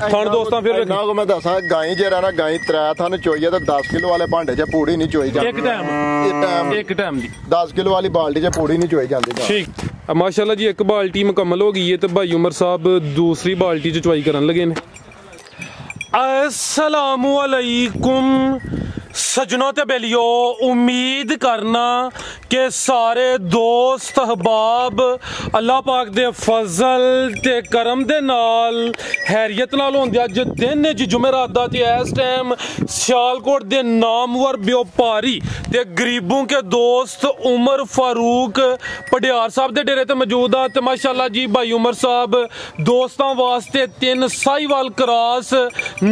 ਥਣ ਦੋਸਤਾਂ ਫਿਰ ਨਾ ਕੋ ਮੈਂ ਦੱਸਾਂ ਗਾਈ ਜਿਹੜਾ ਨਾ ਗਾਈ 3 ਥਣ ਚੋਈ ਤੇ 10 ਕਿਲੋ ਵਾਲੇ ਭਾਂਡੇ 'ਚ ਪੂੜੀ ਨਹੀਂ ਚੋਈ ਜਾਂਦੀ ਇੱਕ ਟਾਈਮ ਦੀ 10 ਕਿਲੋ ਵਾਲੀ ਬਾਲਟੀ 'ਚ ਪੂੜੀ ਨਹੀਂ ਚੋਈ ਜਾਂਦੀ। ਠੀਕ ਮਾਸ਼ਾਅੱਲਾ ਜੀ, ਇੱਕ ਬਾਲਟੀ ਮੁਕੰਮਲ ਹੋ ਗਈ ਹੈ ਤੇ ਭਾਈ ਉਮਰ ਸਾਹਿਬ ਦੂਸਰੀ ਬਾਲਟੀ 'ਚ ਚੁਆਈ ਕਰਨ ਲੱਗੇ ਨੇ। अस्सलामु अलैकुम सजनों ते बेलियो, उम्मीद करना कि सारे दोस्त अहबाब अल्लाह पाक दे फजल ते करम दे नाल हैरियत नाल होंदे। अज दिन जुमेरात दा ते इस टाइम सियालकोट दे नामवर व्यापारी ते गरीबों के दोस्त उमर फारूक पडियार साहब दे डेरे ते मौजूद आ। ते माशाअल्लाह जी भाई उमर साहब दोस्तां वास्ते 3 साहिवाल क्रॉस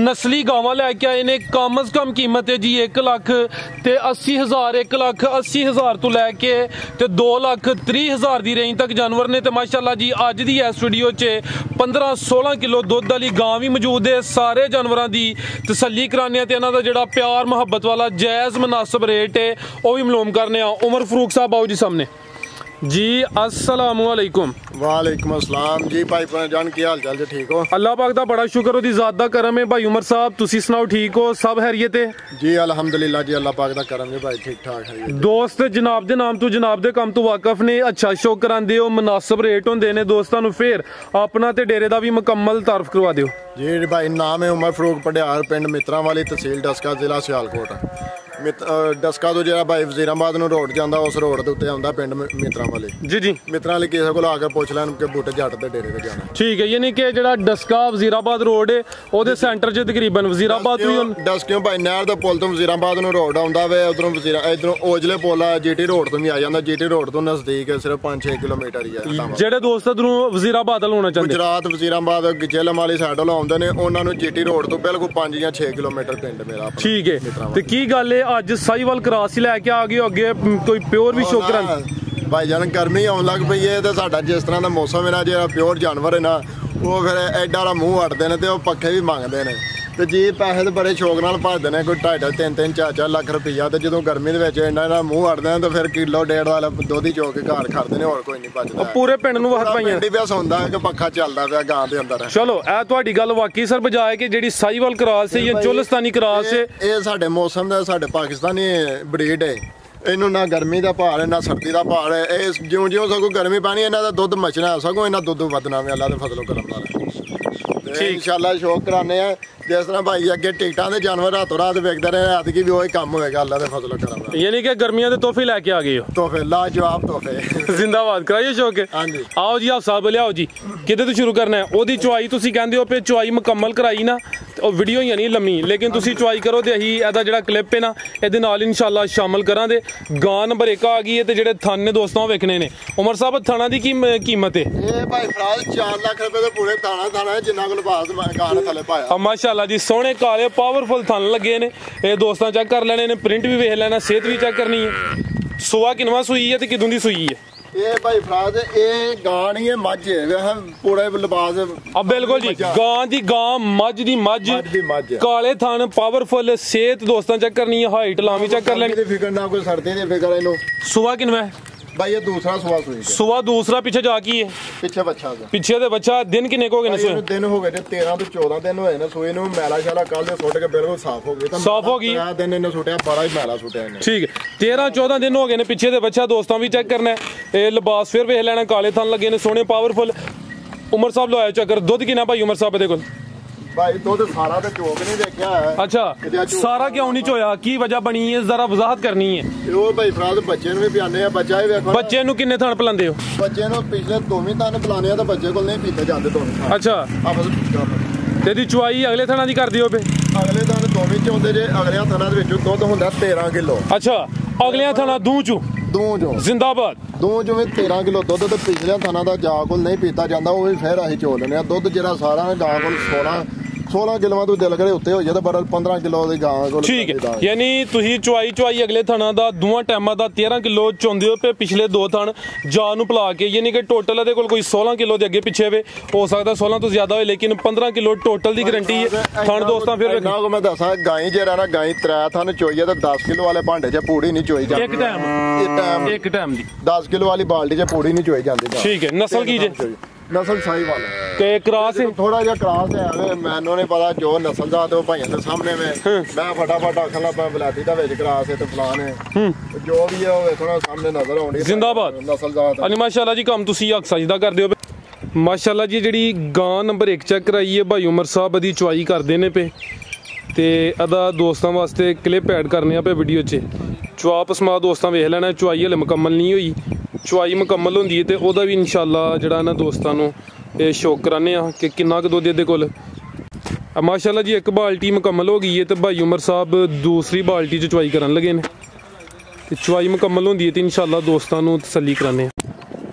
नस्ली गावां लैके आए ने। कम अज कम कीमत है जी 1,80,000 1,80,000 तो लैके 2,30,000 की रेंज तक जानवर ने। तो माशाअल्लाह जी अज की इस वीडियो च 15-16 किलो दुध वाली गां भी मौजूद है। सारे जानवरों की तसल्ली कराने ते इन्हां दा जिहड़ा प्यार मुहब्बत वाला जायज़ मुनासिब रेट है वह भी मालूम करने। उमर फारूक साहब आओ जी सामने जी। अस्सलामु अलैकुम। वालेकुम अस्सलाम जी भाई जान की हाल चाल जी? ठीक हो? अल्लाह पाक दा बड़ा शुक्र ओदी ज़ात दा करम है। भाई उमर साहब तुसी सुनाओ ठीक हो? सब हैरियत है जी? अल्हम्दुलिल्लाह जी, अल्लाह पाक दा करम है भाई, ठीक ठाक है। दोस्त जनाब दे नाम तो जनाब दे काम तो वाकफ ने, अच्छा शो करांदे हो, मुनासिब रेट होंदे ने दोस्तां नूं। फिर अपना ते डेरे दा भी मुकम्मल तारफ करवा दिओ जी। भाई नाम है उमर फारूक पडियार, पिंड मित्रा वाली, तहसील डस्का, जिला सियालकोट। डस्का तो जो भाई वजीराबाद ਨੂੰ रोड ਜਾਂਦਾ उस रोड ਦੇ ਉੱਤੇ ਆਉਂਦਾ ਪਿੰਡ ਮਿੱਤਰਾਂ ਵਾਲੇ। जी जी ਮਿੱਤਰਾਂ ਵਾਲੇ ਕਿਸੇ ਕੋਲ ਆ ਕੇ ਪੁੱਛ ਲੈਣ ਕਿ ਬੂਟੇ ਜੱਟ ਦੇ ਡੇਰੇ ਤੇ ਜਾਣਾ। ठीक है, यानी कि ਜਿਹੜਾ ਡਸਕਾ ਵਜ਼ੀਰਾਬਾਦ ਰੋਡ ਹੈ ਉਹਦੇ ਸੈਂਟਰ 'ਚ ਤਕਰੀਬਨ ਵਜ਼ੀਰਾਬਾਦ ਤੋਂ ਡਸਕਿਓਂ ਭਾਈ ਨਹਿਰ ਦੇ ਪੁਲ ਤੋਂ ਵਜ਼ੀਰਾਬਾਦ ਨੂੰ ਰੋਡ ਆਉਂਦਾ ਵੇ। ਉਧਰੋਂ ਇਧਰੋਂ ਔਜਲੇ ਪੁਲ ਆ, ਜੀਟੀ ਰੋਡ ਤੋਂ ਵੀ ਆ ਜਾਂਦਾ। ਜੀਟੀ ਰੋਡ ਤੋਂ ਨਜ਼ਦੀਕ ਸਿਰਫ 5-6 ਕਿਲੋਮੀਟਰ ਹੀ ਹੈ। ਜਿਹੜੇ ਦੋਸਤ ਇਧਰੋਂ ਵਜ਼ੀਰਾਬਾਦ ਵੱਲ ਹੋਣਾ ਚਾਹੁੰਦੇ, ਗੁਜਰਾਤ ਵਜ਼ੀਰਾਬਾਦ ਜੇਲਮ ਵਾਲੀ ਸਾਈਡ ਵੱਲ ਆਉਂਦੇ ਨੇ, ਉਹਨਾਂ ਨੂੰ ਜੀਟੀ ਰੋਡ ਤੋਂ ਬਿਲਕੁਲ 5 ਜਾਂ 6 ਕਿਲੋਮੀਟਰ ਪਿੰਡ ਮੇਰਾ। ਠੀਕ ਹੈ, ਤੇ ਕੀ ਗੱਲ ਹੈ ਅੱਜ ਸਾਹੀਵਾਲ ਕਰਾਸ ਹੀ ਲੈ ਕੇ ਆ ਗਏ ਹੋ? ਅੱਗੇ ਕੋਈ ਪਿਓਰ ਵੀ ਸ਼ੋ ਕਰਾਂ ਭਾਈ ਜਾਨ ਗਰਮੀ ਆਉਣ ਲੱਗ ਪਈ ਹੈ ਤੇ ਸਾਡਾ ਜਿਸ ਤਰ੍ਹਾਂ ਦਾ ਮੌਸਮ ਹੈ ਨਾ, ਜਿਹੜਾ ਪਿਓਰ ਜਾਨਵਰ ਹੈ ਨਾ ਉਹ ਫਿਰ ਐਡਾ ਵਾਲਾ ਮੂੰਹ ਅੜਦੇ ਨੇ ਤੇ ਉਹ ਪੱਖੇ ਵੀ ਮੰਗਦੇ ਨੇ। ਤੇ ਜੀ ਪੈਸੇ ਤੇ ਬੜੇ ਸ਼ੌਕ ਨਾਲ ਭਰਦੇ ਨੇ, ਕੋਈ 2.5 3 4 ਲੱਖ ਰੁਪਈਆ। ਤੇ ਜਦੋਂ ਗਰਮੀ ਦੇ ਵਿੱਚ ਇਹਨਾਂ ਮੂੰਹ ਅੜਦੇ ਨੇ ਤਾਂ ਫਿਰ ਕਿਲੋ 1.5 ਵਾਲਾ ਦੁੱਧ ਹੀ ਚੋ ਕੇ ਘਰ ਖੜਦੇ ਨੇ, ਹੋਰ ਕੋਈ ਨਹੀਂ ਬਚਦਾ। ਪੂਰੇ ਪਿੰਡ ਨੂੰ ਵਕਤ ਪਾਈਆਂ ਪਿੰਡ ਪਿਆ ਸੌਂਦਾ ਕਿ ਪੱਖਾ ਚੱਲਦਾ ਪਿਆ ਗਾਂ ਦੇ ਅੰਦਰ। ਚਲੋ ਇਹ ਤੁਹਾਡੀ ਗੱਲ ਵਾਕਈ ਸਰ ਬਜਾਏ ਕਿ ਜਿਹੜੀ ਸਾਹੀਵਾਲ ਕਰਾਸ ਹੈ ਜਾਂ ਚੁਲਸਤਾਨੀ ਕਰਾਸ ਹੈ, ਇਹ ਸਾਡੇ ਮੌਸਮ ਦਾ, ਸਾਡੇ ਪਾਕਿਸਤਾਨੀ ਬਰੀਡ ਹੈ। ਇਹਨੂੰ ਨਾ ਗਰਮੀ ਦਾ ਭਾਰ ਹੈ ਨਾ ਸਰਦੀ ਦਾ ਭਾਰ ਹੈ। ਇਹ ਜਿਉਂ ਜਿਉਂ ਸਗੋਂ ਗਰਮੀ ਪੈਣੀ ਇਹਨਾਂ ਦਾ ਦੁੱਧ ਮਚਣਾ, ਸਗੋਂ ਇਹਨਾਂ ਦੁੱਧ ਵਧਣਾ ਵੇ। ਅੱਲਾ ਦੇ ਫਜ਼ਲ ਕਰਮ ਨਾਲ इंशाल्लाह शौक कराने हैं। जिस तरह भाई अगे टिकटां दे जानवर रातों रात विकदे रहे, ऐतकी भी वही काम होएगा अल्लाह दे फजल करम नाल। यानी कि गर्मियां दे तोहफे लेके आ गए हो? तोहफे लाजवाब तोहफे। जिंदाबाद कराइए शौक है। हां जी आओ जी आप साहब लियाओ जी। किदे तो शुरू करना है? ओदी चुआई तुसी कहंदे हो पे चुआई मुकम्मल कराई ना, ਉਹ ਵੀਡੀਓ ਹੀ ਨਹੀਂ ਲੰਮੀ, ਲੇਕਿਨ ਤੁਸੀਂ ਚੁਆਈ ਕਰੋ ਤੇ ਅਸੀਂ ਇਹਦਾ ਜਿਹੜਾ ਕਲਿੱਪ ਹੈ ਨਾ ਇਹਦੇ ਨਾਲ ਇਨਸ਼ਾਅੱਲਾ ਸ਼ਾਮਲ ਕਰਾਂਗੇ। ਗਾਂ ਨੰਬਰ 1 ਆ ਗਈ ਹੈ ਤੇ ਜਿਹੜੇ ਥਣ ਨੇ ਦੋਸਤਾਂ ਉਹ ਵੇਖਣੇ ਨੇ। ਉਮਰ ਸਾਹਿਬ ਥਣਾ ਦੀ ਕੀ ਕੀਮਤ ਹੈ? ਇਹ ਭਾਈ ਫਰਾਜ਼ 4 ਲੱਖ ਰੁਪਏ ਦੇ ਪੂਰੇ ਥਾਣਾ ਹੈ, ਜਿੰਨਾ ਕੋਲ ਬਾਸ ਗਾਂ ਨੇ ਥੱਲੇ ਪਾਇਆ। ਮਾਸ਼ਾਅੱਲਾ ਜੀ ਸੋਹਣੇ ਕਾਲੇ ਪਾਵਰਫੁਲ ਥਣ ਲੱਗੇ ਨੇ। ਇਹ ਦੋਸਤਾਂ ਚੈੱਕ ਕਰ ਲੈਣੇ ਨੇ, ਪ੍ਰਿੰਟ ਵੀ ਵੇਖ ਲੈਣਾ, ਸਿਹਤ ਵੀ ਚੈੱਕ ਕਰਨੀ ਹੈ। ਸੂਆ ਕਿਨਵਾ ਸੂਈ ਹੈ ਤੇ ਕਿਦੋਂ ਦੀ ਸੂਈ ਹੈ? ਇਹ ਭਾਈ ਫਰਾਜ਼ ਇਹ ਗਾਂ ਨਹੀਂ, ਇਹ ਮੱਝ ਹੈ। ਪੂਰੇ ਲਿਬਾਸ ਆ ਬਿਲਕੁਲ ਜੀ, ਗਾਂ ਦੀ ਗਾਂ, ਮੱਝ ਦੀ ਮੱਝ, ਕਾਲੇ ਥਣ, ਪਾਵਰਫੁਲ ਸਿਹਤ ਦੋਸਤਾਂ ਚੈੱਕ ਕਰਨੀ ਹੈ। ਹਾਈਟ ਲਾਵੀ ਚੈੱਕ ਕਰ ਲੈਣੀ। ਫਿਕਰ ਨਾ ਕੋਈ ਸਰਦੀ ਦੀ ਫਿਕਰ ਇਹਨੂੰ। ਸੂਆ ਕਿਨਵਾ ਹੈ भाई? ये दूसरा सुआ सुई। सुआ दूसरा पीछे जा की है? पीछे बच्चा पीछे दे बच्चा। दिन किन्ने को हो गए ने? दिन हो गए 13 तो 14 दिन होए ने सोए नु। मैला शाला कल दे सुट के बिल्कुल साफ हो गए। साफ हो गई। दिन इन्ने सुटिया 12 ही मैला सुटिया इन्ने। ठीक है, 13-14 दिन हो गए ने पीछे दे बच्चा दोस्तां भी चेक करना है। ए लिबास फिर वेख लेना, काले थन लगे ने सोहने पावरफुल। उमर साहब लो आया चक्कर दुध किन्ना भाई उमर साहब दे कोल? भाई दुध सारा तो चोक नहीं देखा है। अच्छा, सारा क्यों नहीं चोया? की वजह बनी है जरा वजाहत करनी है। वो भाई फराज बच्चे नु भी पियाने हैं, बच्चा ही देखो। बच्चे नु किन्ने थन पिलांदे हो? बच्चे नु पिछले 2 थन पिलाने हैं तो बच्चे को नहीं पीते जाते दोनों। अच्छा, तेरी चुआई अगले थना दी कर दियो पे? अगले थन दोवें च होंदे जे। अगले थना दे विचों दुध हुंदा 13 किलो। अच्छा, अगले थना दूं चो जिंदाबाद दूं चो 13 किलो दुध ते पिछले थना दा जा कोल नहीं पीता जांदा, ਉਹ ਵੀ ਫਿਰ ਅਸੀਂ ਚੋ ਲੈਨੇ ਆ। ਦੁੱਧ ਜਿਹੜਾ ਸਾਰਾ ਗਾਂ ਕੋਲ 16 ਕਿਲੋਆਂ ਤੋਂ ਦਿਲ ਕਰੇ ਉੱਤੇ ਹੋ ਜਾਏ ਤਾਂ ਪਰ 15 ਕਿਲੋ ਦੀ ਗਾਂ ਕੋਲ। ਠੀਕ ਹੈ, ਯਾਨੀ ਤੁਸੀਂ ਚੁਆਈ ਅਗਲੇ ਥਣਾ ਦਾ ਦੋਵਾਂ ਟਾਈਮਾਂ ਦਾ 13 ਕਿਲੋ ਚੋਂਦੇ ਹੋ ਪਏ। ਪਿਛਲੇ 2 ਥਣ ਜਾਨ ਨੂੰ ਭੁਲਾ ਕੇ, ਯਾਨੀ ਕਿ ਟੋਟਲ ਇਹਦੇ ਕੋਲ ਕੋਈ 16 ਕਿਲੋ ਦੇ ਅੱਗੇ ਪਿੱਛੇ ਵੇ ਹੋ ਸਕਦਾ 16 ਤੋਂ ਜ਼ਿਆਦਾ ਹੋਏ, ਲੇਕਿਨ 15 ਕਿਲੋ ਟੋਟਲ ਦੀ ਗਾਰੰਟੀ ਹੈ। ਥਣ ਦੋਸਤਾਂ ਫਿਰ ਨਾ ਮੈਂ ਦੱਸਾਂ ਗਾਈ ਜਿਹੜਾ ਨਾ ਗਾਈ 3 ਥਣ ਚੋਈ ਤਾਂ 10 ਕਿਲੋ ਵਾਲੇ ਭਾਂਡੇ 'ਚ ਪੂੜੀ ਨਹੀਂ ਚੋਈ ਜਾਂਦੀ। ਇੱਕ ਟਾਈਮ ਦੀ 10 ਕਿਲੋ ਵਾਲੀ ਬਾਲਟੀ 'ਚ ਪੂੜੀ ਨਹੀਂ ਚੋਈ ਜਾਂਦੀ। ਠੀਕ ਹੈ, ਨਸਲ ਕੀ ਜੇ? ਨਸਲ ਸਾਹੀਵਾਲ ਤੇ ਕ੍ਰਾਸ ਹੈ ਥੋੜਾ ਜਿਹਾ ਕ੍ਰਾਸ ਹੈ ਮੈਨੂੰ ਨਹੀਂ ਪਤਾ ਜੋ ਨਸਲ ਦਾ ਤੇ ਉਹ ਭਾਈਆਂ ਦੇ ਸਾਹਮਣੇ ਮੈਂ ਫਟਾਫਟ ਆਖਣ ਲੱਗਾ ਬਲਾਤੀ ਦਾ ਵਿੱਚ ਕ੍ਰਾਸ ਹੈ ਤੇ ਫਲਾਣ ਹੈ ਜੋ ਵੀ ਹੈ ਉਹ ਵੇਖੋ ਨਾ ਸਾਹਮਣੇ ਨਜ਼ਰ ਆਉਂਦੀ ਜ਼ਿੰਦਾਬਾਦ ਨਸਲ ਦਾ ਅਨੀ ਮਾਸ਼ਾਅੱਲਾ ਜੀ ਕੰਮ ਤੁਸੀਂ ਹੱਕ ਸਜਦਾ ਕਰਦੇ ਹੋ ਮਾਸ਼ਾਅੱਲਾ ਜੀ ਜਿਹੜੀ ਗਾਂ ਨੰਬਰ 1 ਚੈੱਕ ਕਰਾਈ ਹੈ ਭਾਈ ਉਮਰ ਸਾਹਿਬ ਦੀ ਚੁਆਈ ਕਰਦੇ ਨੇ ਪਏ ਤੇ ਅਦਾ ਦੋਸਤਾਂ ਵਾਸਤੇ ਕਲਿੱਪ ਐਡ ਕਰਨੇ ਆ ਪਏ ਵੀਡੀਓ 'ਚ ਚੁਆਪ ਸਮਾ ਦੋਸਤਾਂ ਵੇਖ ਲੈਣਾ ਚੁਆਈ ਹਲੇ ਮੁਕੰਮਲ ਨਹੀਂ ਹੋਈ ਚੁਆਈ ਮੁਕੰਮਲ ਹੁੰਦੀ ਹੈ ਤੇ ਉਹਦਾ ਵੀ ਇਨਸ਼ਾਅੱਲਾ ਜਿਹੜਾ ਇਹਨਾਂ ਦੋਸਤਾਂ ਨੂੰ ਇਹ ਸ਼ੌਕ ਕਰਾਨੇ ਆ ਕਿ ਕਿੰਨਾ ਕੁ ਦੁੱਧ ਇਹਦੇ ਕੋਲ ਮਾਸ਼ਾਅੱਲਾ ਜੀ ਇੱਕ ਬਾਲਟੀ ਮੁਕੰਮਲ ਹੋ ਗਈ ਹੈ ਤੇ ਭਾਈ ਉਮਰ ਸਾਹਿਬ ਦੂਸਰੀ ਬਾਲਟੀ 'ਚ ਚੁਆਈ ਕਰਨ ਲੱਗੇ ਨੇ ਤੇ ਚੁਆਈ ਮੁਕੰਮਲ ਹੁੰਦੀ ਹੈ ਤੇ ਇਨਸ਼ਾਅੱਲਾ ਦੋਸਤਾਂ ਨੂੰ ਤਸੱਲੀ ਕਰਾਨੇ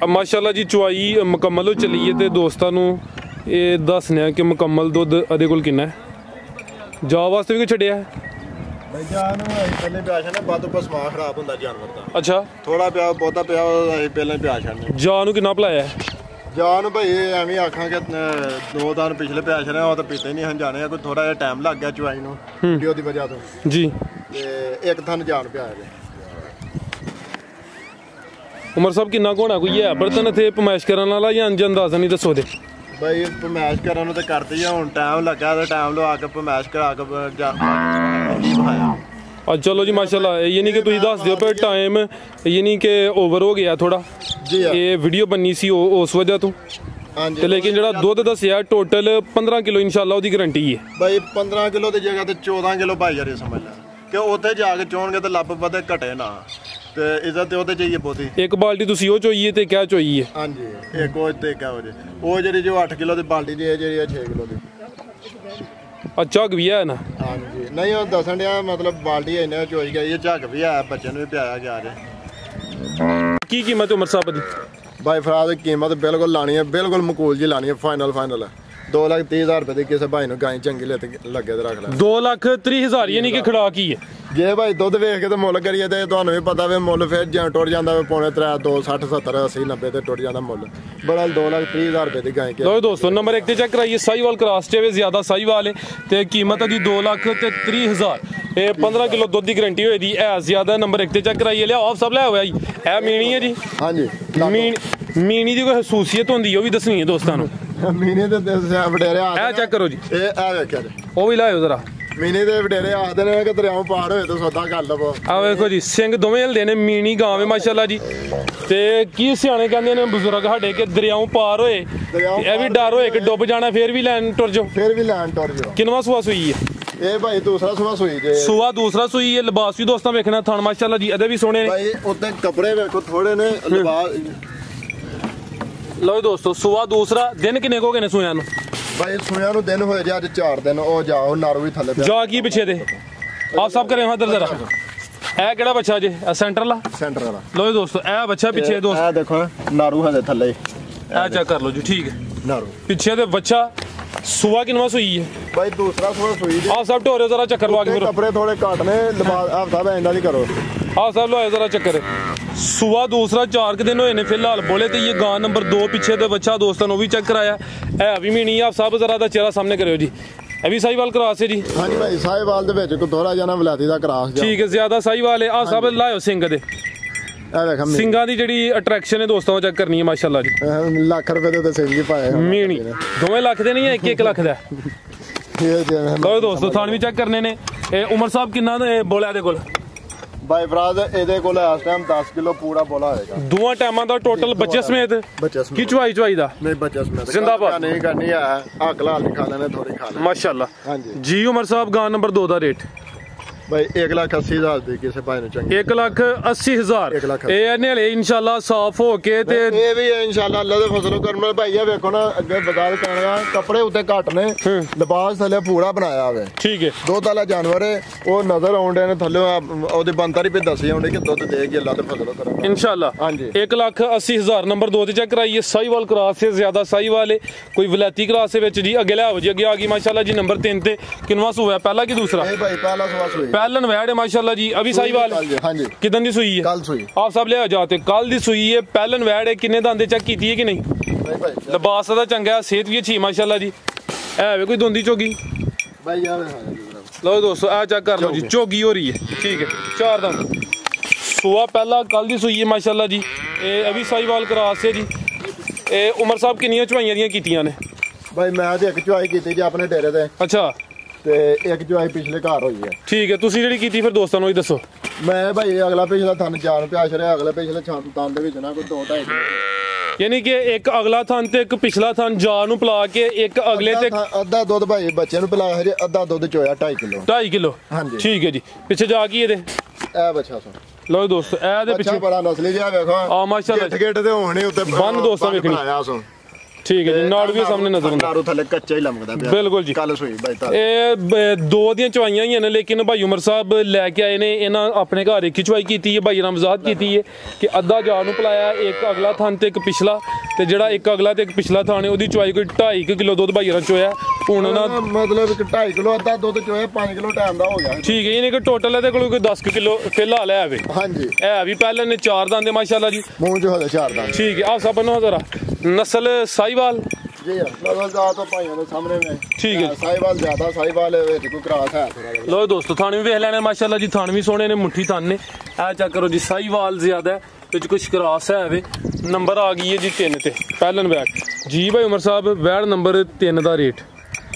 ਆ ਮਾਸ਼ਾਅੱਲਾ ਜੀ ਚੁਆਈ ਮੁਕੰਮਲ ਹੋ ਚੱਲੀ ਹੈ ਤੇ ਦੋਸਤਾਂ ਨੂੰ ਇਹ ਦੱਸਨੇ ਆ ਕਿ ਮੁਕੰਮਲ ਦੁੱਧ ਇਹਦੇ ਕੋਲ ਕਿੰਨਾ ਹੈ ਜਾ ਵਾਸਤੇ ਵੀ ਕੋਈ ਛੱਡਿਆ ਭਾਈ ਜਾਨ ਪਹਿਲੇ ਪਿਆ ਛੱਡਣਾ ਬਾਅਦ ਤੋਂ ਸਮਾ ਖਰਾਬ ਹੁੰਦਾ ਜਾਨਵਰ ਦਾ ਅੱਛਾ ਥੋੜਾ ਪਿਆ ਬਹੁਤਾ ਪਿਆ ਪਹਿਲਾਂ ਪਿਆ ਛੱਡਣਾ ਜਾ ਨੂੰ ਕਿੰਨਾ ਭਲਾਇਆ ਜਾਨ ਭਾਈ ਐਵੇਂ ਆਖਾਂਗੇ 2 ਦਿਨ ਪਿਛਲੇ ਪਿਆ ਛੱਡਣਾ ਉਹ ਤਾਂ ਪੀਤੇ ਨਹੀਂ ਹਨ ਜਾਣੇ ਕੋਈ ਥੋੜਾ ਜਿਹਾ ਟਾਈਮ ਲੱਗ ਗਿਆ ਚੁਆਈ ਨੂੰ ਵੀਡੀਓ ਦੀ ਵਜ੍ਹਾ ਤੋਂ ਜੀ ਤੇ ਇੱਕ ਥਨ ਜਾਨ ਪਿਆ ਹੈ ਉਮਰ ਸਾਹਿਬ ਕਿੰਨਾ ਕੋਣਾ ਕੋਈ ਹੈ ਬਰਤਨ ਇੱਥੇ ਪਮਾਇਸ਼ ਕਰਨ ਵਾਲਾ ਜਾਂ ਅੰਦਾਜ਼ਾ ਨਹੀਂ ਦੱਸੋ ਦੇ ਭਾਈ ਪਮਾਇਸ਼ ਕਰਨ ਨੂੰ ਤੇ ਕਰਦੀ ਆ ਹੁਣ ਟਾਈਮ ਲੱਗਾ ਤੇ ਟਾਈਮ ਲਵਾ ਕੇ ਪਮਾਇਸ਼ ਕਰਾ ਕੇ ਕੀ ਬਣਾਇਆ ਚਲੋ ਜੀ ਮਾਸ਼ਾਅੱਲਾ ਇਹ ਨਹੀਂ ਕਿ ਤੁਸੀਂ ਦੱਸ ਦਿਓ ਪਰ ਟਾਈਮ ਇਹ ਨਹੀਂ ਕਿ ਓਵਰ ਹੋ ਗਿਆ ਥੋੜਾ ਜੀ ਇਹ ਵੀਡੀਓ ਬੰਨੀ ਸੀ ਉਸ ਵਜ੍ਹਾ ਤੋਂ ਹਾਂਜੀ ਤੇ ਲੇਕਿਨ ਜਿਹੜਾ ਦੁੱਧ ਦੱਸਿਆ ਟੋਟਲ 15 ਕਿਲੋ ਇਨਸ਼ਾਅੱਲਾ ਉਹਦੀ ਗਾਰੰਟੀ ਹੈ ਭਾਈ 15 ਕਿਲੋ ਦੀ ਜਗ੍ਹਾ ਤੇ 14 ਕਿਲੋ ਭਾਈ ਯਾਰ ਸਮਝ ਲੈ ਕਿ ਉੱਥੇ ਜਾ ਕੇ ਚੋਣਗੇ ਤੇ ਲੱਭ ਵਧੇ ਘਟੇ ਨਾ ਤੇ ਇੱਜ਼ਤ ਤੇ ਉਹਦੇ ਚਾਹੀਏ ਬਹੁਤੀ ਇੱਕ ਬਾਲਟੀ ਤੁਸੀਂ ਉਹ ਚੋਈਏ ਤੇ ਕਿਆ ਚੋਈਏ ਹਾਂਜੀ ਇੱਕ ਉਹ ਤੇ ਕਿਆ ਹੋ ਜੇ ਉਹ ਜਿਹੜੀ ਜੋ 8 ਕਿਲੋ ਦੀ ਬਾਲਟੀ ਦੀ ਹੈ ਜਿਹੜੀ 6 ਕਿਲੋ ਦੀ ਝੱਗ ਵੀ ਹੈ ਨਾ ਹਾਂਜੀ ਨਹੀਂ ਉਹ ਦੱਸਣ ਡਿਆ ਮਤਲਬ ਬਾਲਟੀ ਇਹਨੇ ਚੋਈ ਗਈ ਇਹ ਝੱਗ ਵੀ ਆਇਆ ਬੱਚੇ ਨੂੰ ਵੀ ਪਿਆਇਆ ਗਿਆ ਜੇ ਕੀ ਕੀਮਤ ਉਮਰ ਸਾਹਿਬ ਦੀ ਬਾਈ ਫਰਾਦ ਦੀ ਕੀਮਤ ਬਿਲਕੁਲ ਲਾਣੀ ਹੈ ਬਿਲਕੁਲ ਮਕੂਲ ਜੀ ਲਾਣੀ ਹੈ ਫਾਈਨਲ ਹੈ 2,30,000 ਰੁਪਏ ਦੀ ਕਿਸੇ ਭਾਈ ਨੂੰ ਗਾਂ ਚੰਗੀ ਲੱਗੇ ਤੇ ਰੱਖ ਲੈ 2,30,000 ਯਾਨੀ ਕਿ ਖੜਾ ਕੀ ਹੈ ਜੇ ਭਾਈ ਦੁੱਧ ਵੇਖ ਕੇ ਤੇ ਮੁੱਲ ਕਰੀਏ ਤੇ ਤੁਹਾਨੂੰ ਵੀ ਪਤਾ ਵੀ ਮੁੱਲ ਫਿਰ ਜਾਂ ਟੁੱਟ ਜਾਂਦਾ ਵੇ ਪੌਣੇ 3 2 60 70 80 90 ਤੇ ਟੁੱਟ ਜਾਂਦਾ ਮੁੱਲ ਬੜਾ 2,30,000 ਰੁਪਏ ਦੀ ਗਾਂ ਲੋ ਦੋਸਤੋ ਨੰਬਰ 1 ਤੇ ਚੈੱਕ ਕਰਾਈਏ ਸਾਹੀਵਾਲ ਕ੍ਰਾਸ ਚ ਜ਼ਿਆਦਾ ਸਾਹੀਵਾਲ ਤੇ ਕੀਮਤ ਦੀ 2,30,000 ਇਹ 15 ਕਿਲੋ ਦੁੱਧ ਦੀ ਗਾਰੰਟੀ ਹੋਈ ਦੀ ਐ ਜ਼ਿਆਦਾ ਨੰਬਰ 1 ਤੇ ਚੈੱਕ ਕਰਾਈਏ ਲਿਆਓ ਆਪ ਸਭ ਲੈ ਹੋਇਆ ਜੀ ਇਹ ਮੀਣੀ ਹੈ ਜੀ ਹਾਂਜੀ ਮੀਣੀ ਦੀ ਕੋਈ ਖਸੂਸੀਅਤ ਹੁੰਦੀ ਉਹ ਵੀ ਦੱਸਣੀ ਹੈ ਦੋਸਤਾਂ ਨੂੰ ਮੀਨੇ ਦੇ ਵਡੇਰੇ ਇਹ ਚੈੱਕ ਕਰੋ ਜੀ ਇਹ ਵੇਖਿਆ ਜੀ ਉਹ ਵੀ ਲਾਇਓ ਜ਼ਰਾ ਮੀਨੇ ਦੇ ਵਡੇਰੇ ਆਖਦੇ ਨੇ ਕਿ ਦਰਿਆਓਂ ਪਾਰ ਹੋਏ ਤਾਂ ਸੌਦਾ ਕਰ ਲਵੋ ਆ ਵੇਖੋ ਜੀ ਸਿੰਘ ਦੋਵੇਂ ਹਿਲਦੇ ਨੇ ਮੀਣੀ ਗਾਂ ਵੇ ਮਾਸ਼ਾਅੱਲਾ ਜੀ ਤੇ ਕੀ ਸਿਆਣੇ ਕਹਿੰਦੇ ਨੇ ਬਜ਼ੁਰਗ ਸਾਡੇ ਕਿ ਦਰਿਆਓਂ ਪਾਰ ਹੋਏ ਇਹ ਵੀ ਡਰ ਹੋਏ ਕਿ ਡੁੱਬ ਜਾਣਾ ਫੇਰ ਵੀ ਲੈਣ ਟੁਰ ਜਾਓ ਕਿੰਨਵਾਂ ਸੂਆ ਸੂਈ ਹੈ ਇਹ ਭਾਈ ਦੂਸਰਾ ਸੂਆ ਸੂਈ ਜੇ ਸੂਆ ਦੂਸਰਾ ਸੂਈ ਹੈ ਲਿਬਾਸ ਵੀ ਦੋਸਤਾਂ ਵੇਖਣਾ ਥਣ ਮਾਸ਼ਾਅੱਲਾ ਜੀ ਇਹਦੇ ਵੀ ਸੋਹਣੇ ਨੇ ਭਾਈ ਉੱਤੇ ਕੱਪੜੇ ਵੇਖੋ ਥੋੜੇ ਨੇ ਲਿਬਾਸ ਲਓ ਦੋਸਤੋ ਸੂਆ ਦੂਸਰਾ ਦਿਨ ਕਿੰਨੇ ਕੋ ਗਏ ਨੇ ਸੂਆਂ ਨੂੰ ਭਾਈ ਸੂਆਂ ਨੂੰ ਦਿਨ ਹੋਏ ਜੇ ਅੱਜ 4 ਦਿਨ ਉਹ ਜਾਓ ਨਾਰੂ ਵੀ ਥੱਲੇ ਜਾ ਕੀ ਪਿੱਛੇ ਦੇ ਆਪ ਸਭ ਕਰੇ ਇਧਰ ਜ਼ਰਾ ਇਹ ਕਿਹੜਾ ਬੱਚਾ ਜੇ ਸੈਂਟਰ ਵਾਲਾ ਲਓ ਦੋਸਤੋ ਇਹ ਬੱਚਾ ਪਿੱਛੇ ਦੋਸਤ ਇਹ ਦੇਖੋ ਨਾਰੂ ਹਜੇ ਥੱਲੇ ਇਹ ਚੈੱਕ ਕਰ ਲਓ ਜੀ ਠੀਕ ਹੈ ਨਾਰੂ ਪਿੱਛੇ ਦੇ ਬੱਚਾ ਸੂਆ ਕਿੰਨਵਾਂ ਸੂਈ ਹੈ ਭਾਈ ਦੂਸਰਾ ਸੂਆ ਸੂਈ ਜੇ ਆਪ ਸਭ ਢੋਰੇ ਜ਼ਰਾ ਚੱਕਰ ਲਵਾ ਕੇ ਫਿਰ ਕੱਪੜੇ ਥੋੜੇ ਘੱਟ ਨੇ ਲਿਬਾਸ ਹਫਤਾ ਦਾ ਇੰਦਾ ਨਹੀਂ ਕਰੋ ਆਪ ਸਭ ਲਵਾਏ ਜ਼ਰਾ ਚੱਕਰ ਸੁਆ ਦੂਸਰਾ 4 ਦਿਨ ਹੋਏ ਨੇ ਫਿਲਹਾਲ ਬੋਲੇ ਤੇ ਇਹ ਗਾਂ ਨੰਬਰ 2 ਪਿੱਛੇ ਦੇ ਬੱਚਾ ਦੋਸਤਾਂ ਨੂੰ ਵੀ ਚੈੱਕ ਕਰਾਇਆ ਇਹ ਵੀ ਮੀਣੀ ਆਪ ਸਭ ਜ਼ਰਾ ਦਾ ਚਿਹਰਾ ਸਾਹਮਣੇ ਕਰਿਓ ਜੀ ਇਹ ਵੀ ਸਾਹੀਵਾਲ ਕਰਾਸ ਹੈ ਜੀ ਹਾਂਜੀ ਭਾਈ ਸਾਹੀਵਾਲ ਦੇ ਵਿੱਚ ਕੋ ਥੋੜਾ ਜਿਹਾ ਵਲਾਤੀ ਦਾ ਕਰਾਸ ਠੀਕ ਹੈ ਜ਼ਿਆਦਾ ਸਾਹੀਵਾਲ ਹੈ ਆ ਸਭ ਲਾਇਓ ਸਿੰਘ ਦੇ ਇਹ ਵੇਖ ਸਿੰਘਾਂ ਦੀ ਜਿਹੜੀ ਅਟਰੈਕਸ਼ਨ ਹੈ ਦੋਸਤਾਂ ਚੈੱਕ ਕਰਨੀ ਹੈ ਮਾਸ਼ਾਅੱਲਾ ਜੀ ਲੱਖ ਰੁਪਏ ਦੇ ਤਾਂ ਸਿੰਘ ਹੀ ਪਾਏ ਮੀਣੀ 2 ਲੱਖ ਦੇ ਨਹੀਂ ਹੈ 1 ਲੱਖ ਦਾ ਲਓ ਦੋਸਤੋ ਥਾਣ ਵੀ ਚੈੱਕ ਕਰਨੇ ਨੇ ਇਹ ਉਮਰ ਸਾਹਿਬ ਕਿੰਨਾ ਬੋਲਿਆ ਇਹਦੇ ਕੋਲ ਬਾਈ ਫਰਾਦ ਇਹਦੇ ਕੋਲ ਇਸ ਟਾਈਮ 10 ਕਿਲੋ ਪੂਰਾ ਬੋਲਾ ਹੋਏਗਾ ਦੋਵਾਂ ਟਾਈਮਾਂ ਦਾ ਟੋਟਲ ਬੱਚੇ ਸਮੇਤ ਕੀ ਚੁਆਈ ਦਾ ਨਹੀਂ ਬੱਚਾ ਸਮੇਤ ਜ਼ਿੰਦਾਬਾਦ ਨਹੀਂ ਕਰਨੀ ਆ ਹੱਕ ਲਾਲ ਨਹੀਂ ਖਾ ਲੈਣੇ ਥੋੜੀ ਖਾ ਲੈ ਮਾਸ਼ਾਅੱਲਾ ਹਾਂਜੀ ਜੀ ਉਮਰ ਸਾਹਿਬ ਗਾਂ ਨੰਬਰ 2 ਦਾ ਰੇਟ भाई 1,80,000 ਦੀ ਕਿਸੇ ਭਾਈ ਨੂੰ ਚੰਗੀ 1,80,000 ਇਹ ਇਹਨੇ ਹਲੇ ਇਨਸ਼ਾਅੱਲਾ ਸਾਫ਼ ਹੋ ਕੇ ਤੇ ਇਹ ਵੀ ਇਨਸ਼ਾਅੱਲਾ ਅੱਲਾ ਦੇ ਫਜ਼ਲ ਕਰਮ ਨਾਲ ਭਾਈ ਇਹ ਵੇਖੋ ਨਾ ਅੱਗੇ ਬਾਜ਼ਾਰ ਕਰਨਾ ਕੱਪੜੇ ਉੱਤੇ ਘੱਟ ਨੇ ਲਿਬਾਸ ਥੱਲੇ ਪੂਰਾ ਬਣਾਇਆ ਹੋਵੇ ਠੀਕ ਹੈ ਦੁੱਧ ਵਾਲਾ ਜਾਨਵਰ ਹੈ ਉਹ ਨਜ਼ਰ ਆਉਂਦੇ ਨੇ ਥੱਲੇ ਉਹਦੀ ਬੰਤਰੀ ਵੀ ਦੱਸੀ ਆਉਂਦੇ ਕਿ ਦੁੱਧ ਦੇਗੀ ਅੱਲਾ ਦੇ ਫਜ਼ਲ ਕਰਮ ਇਨਸ਼ਾਅੱਲਾ ਹਾਂਜੀ 1,80,000 ਨੰਬਰ 2 ਤੇ ਚੈੱਕ ਕਰਾਈਏ ਸਾਹੀਵਾਲ ਕਰਾਸ ਸੇ ਜ਼ਿਆਦਾ ਸਾਹੀਵਾਲ ਹੈ ਕੋਈ ਵਲੈਤੀ ਕਰਾਸ ਦੇ ਵਿੱਚ ਜੀ ਅੱਗੇ ਲਿਆਓ ਜੀ ਅੱਗੇ ਆ ਗਈ ਮਾਸ਼ਾਅੱਲਾ ਜੀ ਨੰਬਰ 3 ਤੇ ਕਿੰਨਵਾਂ ਸੂਆ ਪਹਿਲਾ ਕਿ दूसरा भाई पहला सुबह सुई पहलन वैड है माशाल्लाह जी अभी साहीवाल हाँ जी कितन दी सुई है कल सुई आप सब ले जाते कल दी सुई है पहलन वैड है किन्ने दांदे चेक कीती है कि नहीं लिबास दा चंगा सेहत भी अच्छी माशाल्लाह जी है वे कोई दोंदी चोगी भाई यार लो दोस्तों आ चेक कर लो जी चोगी हो रही है ठीक है चार दांद सुआ पहला कल दी सुई है माशाल्लाह जी ये अभी साहीवाल क्रॉस है जी ਇਹ ਉਮਰ ਸਾਹਿਬ ਕਿੰਨੀਆਂ ਚਵਾਈਆਂ ਦੀਆਂ ਕੀਤੀਆਂ ਨੇ? ਬਾਈ ਮੈਂ ਤੇ ਇੱਕ ਚੁਆਈ ਕੀਤੀ ਜੀ ਆਪਣੇ ਡੇਰੇ ਤੇ। ਅੱਛਾ। ਤੇ ਇੱਕ ਚੁਆਈ ਪਿਛਲੇ ਘਰ ਹੋਈ ਹੈ। ਠੀਕ ਹੈ, ਤੁਸੀਂ ਜਿਹੜੀ ਕੀਤੀ ਫਿਰ ਦੋਸਤਾਂ ਨੂੰ ਹੀ ਦੱਸੋ। ਮੈਂ ਭਾਈ ਅਗਲਾ ਪਿਛਲਾ ਥਣ ਜਾਨ ਪਿਆ ਛੜਿਆ, ਅਗਲੇ ਪਿਛਲੇ ਥਣ ਦੇ ਵਿੱਚ ਨਾ ਕੋਈ 2-2.5 ਕਿਲੋ, ਯਾਨੀ ਕਿ ਇੱਕ ਅਗਲਾ ਥਣ ਤੇ ਇੱਕ ਪਿਛਲਾ ਥਣ ਜਾ ਨੂੰ ਪਿਲਾ ਕੇ ਇੱਕ ਅਗਲੇ ਤੇ ਅੱਧਾ ਦੁੱਧ ਭਾਈ ਬੱਚੇ ਨੂੰ ਪਿਲਾਇਆ ਹਜੇ, ਅੱਧਾ ਦੁੱਧ ਚੋਇਆ 2.5 ਕਿਲੋ। 2.5 ਕਿਲੋ, ਹਾਂਜੀ ਠੀਕ ਹੈ ਜੀ। ਪਿੱਛੇ ਜਾ ਕੀ ਇਹਦੇ? ਇਹ ਬੱਚਾ ਸੁਣ ਲਓ ਦੋਸਤੋ, ਇਹ ਦੇ ਪਿੱਛੇ ਬੜਾ ਨਸਲੀ ਜਿਹਾ ਵੇਖੋ। ਆ ਮਾਸ਼ਾਅੱਲਾ, ਗੇਟ ਤੇ ਹੋਣੇ ਉੱਤੇ ਬੰਨ ਦੋਸਤਾਂ ਵੇਖਣੀ। ਠੀਕ ਹੈ ਜੀ, ਨਾੜ ਵੀ ਸਾਹਮਣੇ ਨਜ਼ਰ ਆਉਂਦਾ, ਨਾੜੂ ਥੱਲੇ ਕੱਚਾ ਹੀ ਲੰਮਕਦਾ ਪਿਆ। ਬਿਲਕੁਲ ਜੀ। ਕੱਲ ਸੋਈ ਬਾਈ ਤਾਂ ਇਹ ਦੋ ਦੀਆਂ ਚਵਾਈਆਂ ਹੀ ਨੇ, ਲੇਕਿਨ ਭਾਈ ਉਮਰ ਸਾਹਿਬ ਲੈ ਕੇ ਆਏ ਨੇ। ਇਹਨਾਂ ਆਪਣੇ ਘਰ ਇੱਕ ਹੀ ਚਵਾਈ ਕੀਤੀ ਹੈ, ਭਾਈ ਰਮਜ਼ਾਦ ਕੀਤੀ ਹੈ ਕਿ ਅੱਧਾ ਜਾ ਨੂੰ ਪਿਲਾਇਆ, ਇੱਕ ਅਗਲਾ ਥਣ ਤੇ ਇੱਕ ਪਿਛਲਾ, ਤੇ ਜਿਹੜਾ ਇੱਕ ਅਗਲਾ ਤੇ ਇੱਕ ਪਿਛਲਾ ਥਣ ਹੈ ਉਹਦੀ ਚਵਾਈ ਕੋਈ 2.5 ਕਿਲੋ ਦੁੱਧ ਭਾਈ ਰਾਂ ਚੋਇਆ। ਹੁਣ ਉਹਨਾਂ ਮਤਲਬ 2.5 ਕਿਲੋ ਅੱਧਾ ਦੁੱਧ ਚੋਇਆ, 5 ਕਿਲੋ ਟਾਈਮ ਦਾ ਹੋ ਗਿਆ। ਠੀਕ ਹੈ, ਇਹਨੇ ਕਿ ਟੋਟਲ ਇਹਦੇ ਕੋਲ ਕੋਈ 10 ਕਿਲੋ ਫਿਲਹਾਲ ਹੈ ਵੇ। ਹਾਂਜੀ, ਇਹ ਵੀ ਪਹਿਲਾਂ ਨੇ 4 ਦੰਦ ਮਾਸ਼ਾਅੱਲਾ ਜੀ, ਮੂੰਹ 'ਚ ਹਲੇ 4 ਦੰਦ। ਠੀਕ ਹੈ, ਆ ਸਭ ਨੂੰ ਜ਼ਰਾ ਨਸਲ ਸਾਹੀਵਾਲ ਜੀ ਨਸਲ ਤੋਂ ਭਾਈਆਂ ਦੇ ਸਾਹਮਣੇ ਮੈਂ। ਠੀਕ ਹੈ, ਸਾਹੀਵਾਲ ਜ਼ਿਆਦਾ, ਸਾਹੀਵਾਲ ਵਿੱਚ ਕੋਈ ਕਰਾਸ ਹੈ ਥੋੜਾ ਜਿਹਾ। ਲੋ ਦੋਸਤੋ, ਥਣ ਵੀ ਵੇਖ ਲੈਣੇ ਮਾਸ਼ਾਅੱਲਾ ਜੀ, ਥਣ ਵੀ ਸੋਹਣੇ ਨੇ, ਮੁੱਠੀ ਥਣ ਨੇ। ਇਹ ਚੈੱਕ ਕਰੋ ਜੀ, ਸਾਹੀਵਾਲ ਜ਼ਿਆਦਾ ਹੈ, ਵਿੱਚ ਕੁਛ ਕਰਾਸ ਹੈ ਵੇ। ਨੰਬਰ ਆ ਗਈ ਹੈ ਜੀ 3 ਤੇ ਪਹਿਲਨ ਵੈਟ ਜੀ। ਭਾਈ ਉਮਰ ਸਾਹਿਬ ਵੈਟ ਨੰਬਰ 3 ਦਾ ਰੇਟ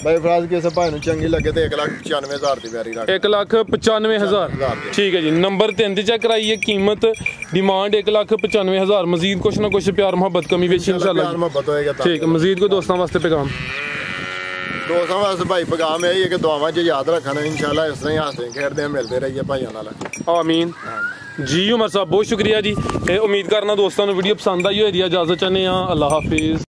ਭਾਈ ਫਰਾਜ਼ ਕਿਸੇ ਭਾਈ ਨੂੰ ਚੰਗੀ ਲੱਗੇ ਤੇ 1,95,000 ਦੀ ਵੈਰੀ ਰੱਖ। 1,95,000, ਠੀਕ ਹੈ ਜੀ। ਨੰਬਰ 3 ਤੇ ਚੈੱਕ ਕਰਾਈਏ, ਕੀਮਤ ਡਿਮਾਂਡ 1,95,000। ਮਜ਼ੀਦ ਕੁਛ ਨਾ ਕੁਛ ਪਿਆਰ ਮੁਹੱਬਤ ਕਮੀ ਵੇਚ ਇੰਸ਼ਾਅੱਲਾ, ਪਿਆਰ ਮੁਹੱਬਤ ਹੋਏਗਾ। ਠੀਕ ਹੈ, ਮਜ਼ੀਦ ਕੋਈ ਦੋਸਤਾਂ ਵਾਸਤੇ ਪੈਗਾਮ? ਦੋਸਤਾਂ ਵਾਸਤੇ ਭਾਈ ਪੈਗਾਮ ਇਹ ਹੀ ਹੈ ਕਿ ਦੁਆਵਾਂ 'ਚ ਯਾਦ ਰੱਖਣਾ, ਇੰਸ਼ਾਅੱਲਾ ਇਸ ਤਰ੍ਹਾਂ ਹੀ ਹੱਸਦੇ ਖੇਡਦੇ ਮਿਲਦੇ ਰਹੀਏ ਭਾਈਆਂ ਨਾਲ। ਆਮੀਨ ਜੀ। ਉਮਰ ਸਾਹਿਬ ਬਹੁਤ ਸ਼ੁਕਰੀਆ ਜੀ। ਤੇ ਉਮੀਦ ਕਰਨਾ ਦੋਸਤਾਂ ਨੂੰ ਵੀਡੀਓ ਪਸੰਦ ਆਈ ਹੋਏਗੀ। ਇਜਾਜ਼ਤ ਚਾਹੁੰਦੇ ਹਾਂ, ਅੱਲਾਹ ਹਾਫਿਜ਼।